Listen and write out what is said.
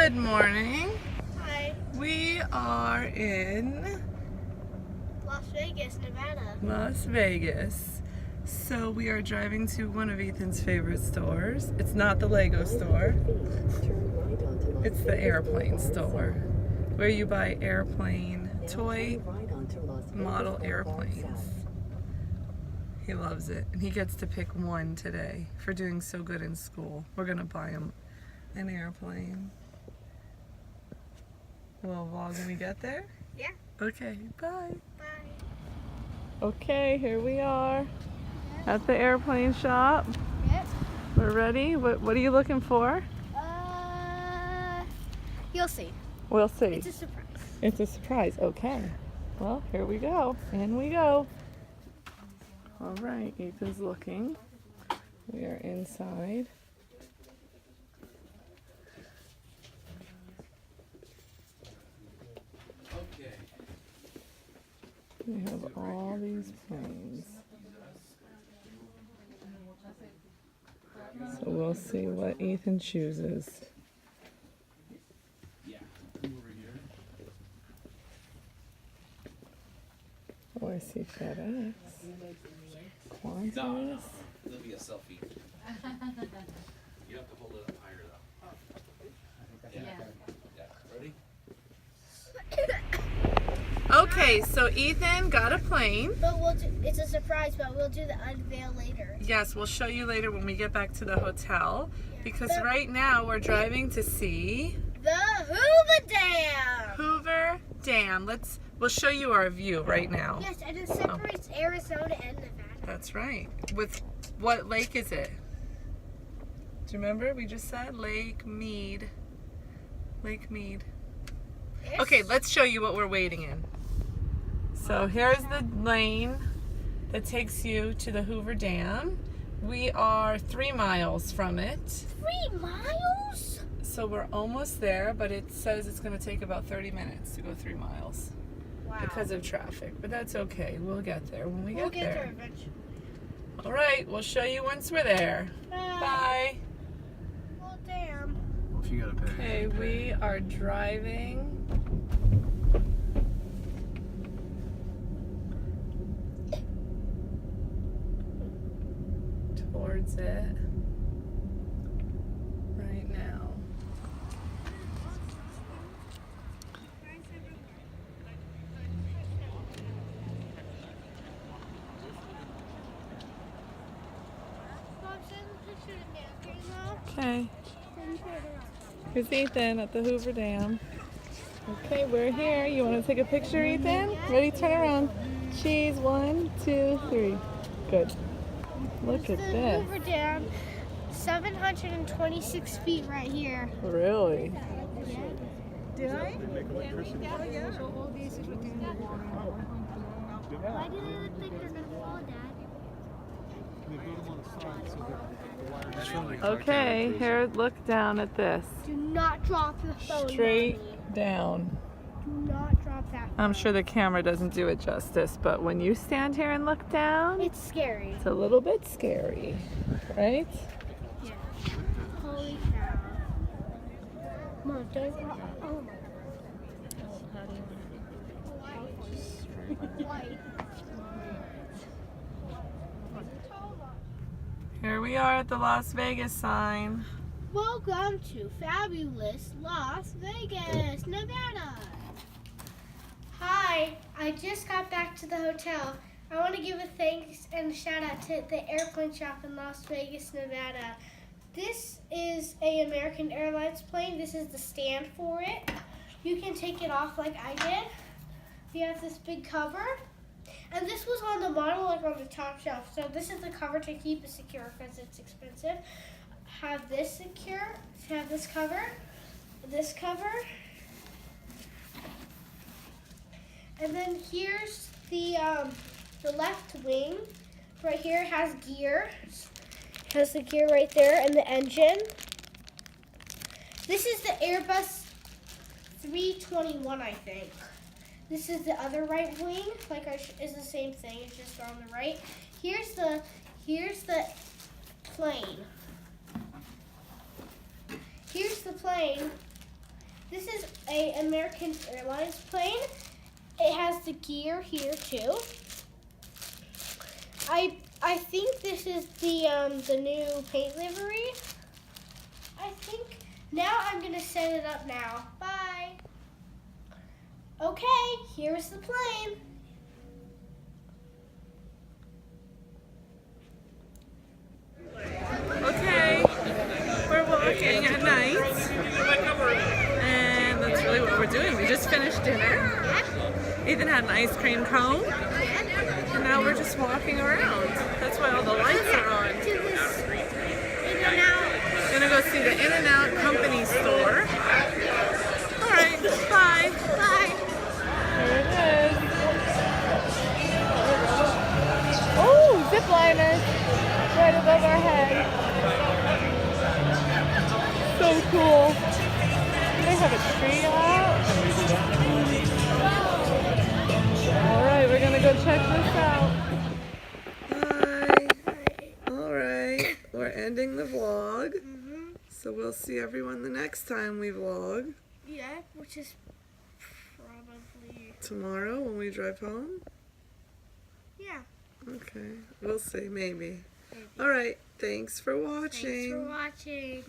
Good morning. Hi. We are in Las Vegas, Nevada. Las Vegas. So we are driving to one of Ethan's favorite stores. It's not the Lego store. It's the airplane store, where you buy airplane toy model airplanes. He loves it, and he gets to pick one today for doing so good in school. We're gonna buy him an airplane. We'll vlog when we get there? Yeah. Okay, bye. Bye. Okay, here we are at the airplane shop. Yep. We're ready. What are you looking for? You'll see. We'll see. It's a surprise. It's a surprise. Okay. Well, here we go. In we go. All right, Ethan's looking. We are inside. We have all these planes. So we'll see what Ethan chooses. Oh, I see FedEx. Qantas. No. It'll be a selfie. You have to hold it up higher though. Yeah. Ready? Okay, so Ethan got a plane. But it's a surprise, but we'll do the unveil later. Yes, we'll show you later when we get back to the hotel. Because right now we're driving to see The Hoover Dam! Hoover Dam. We'll show you our view right now. Yes, and it separates Arizona and Nevada. That's right. With what lake is it? Do you remember? We just said Lake Mead. Lake Mead. Yes. Okay, let's show you what we're waiting in. So here's the lane that takes you to the Hoover Dam. We are 3 miles from it. 3 miles? So we're almost there, but it says it's going to take about 30 minutes to go 3 miles. Wow. Because of traffic, but that's okay. We'll get there when we We'll get get there. there eventually. All right, we'll show you once we're there. Bye. Well, damn. Well, if you gotta pay. Okay, we are driving towards it right now. Okay. Here's Ethan at the Hoover Dam. Okay, we're here. You want to take a picture, Ethan? Ready? Turn around. Cheese. 1, 2, 3. Good. Look at The this. Hoover Dam, 726 feet right here. Really? Did I? Why do they think they're gonna fall, Dad? Okay, here, look down at this. Do not drop the phone. Straight Mommy. down. Do not drop that phone. I'm sure the camera doesn't do it justice, but when you stand here and look down, It's scary. it's a little bit scary, right? Yeah. Holy cow. Mom, don't drop. Oh my god. Here we are at the Las Vegas sign. Welcome to fabulous Las Vegas, Nevada. Hi, I just got back to the hotel. I want to give a thanks and a shout out to the airplane shop in Las Vegas, Nevada. This is an American Airlines plane. This is the stand for it. You can take it off like I did. We have this big cover. And this was on the model, like on the top shelf. So this is the cover to keep it secure because it's expensive. Have this secure, have this cover, and then here's the left wing. Right here has gear, has the gear right there, and the engine. This is the Airbus 321, I think. This is the other right wing, is the same thing. It's just on the right. Here's the plane. Here's the plane. This is a American Airlines plane. It has the gear here too. I think this is the new paint livery. I think now I'm gonna set it up now. Bye. Okay, here's the plane. Okay, we're walking at night, and that's really what we're doing. We just finished dinner. Ethan had an ice cream cone, and now we're just walking around. That's why all the lights are on. Gonna go see the In-N-Out Company store. All right, bye. Bye. There it is. Oh, zip liners right above our head. So cool. They have a tree out. All right, we're gonna go check this out. Hi. All right, we're ending the vlog. So we'll see everyone the next time we vlog. Yeah, which is probably Tomorrow when we drive home? yeah. Okay, we'll see, maybe. All right, thanks for watching. Thanks for watching.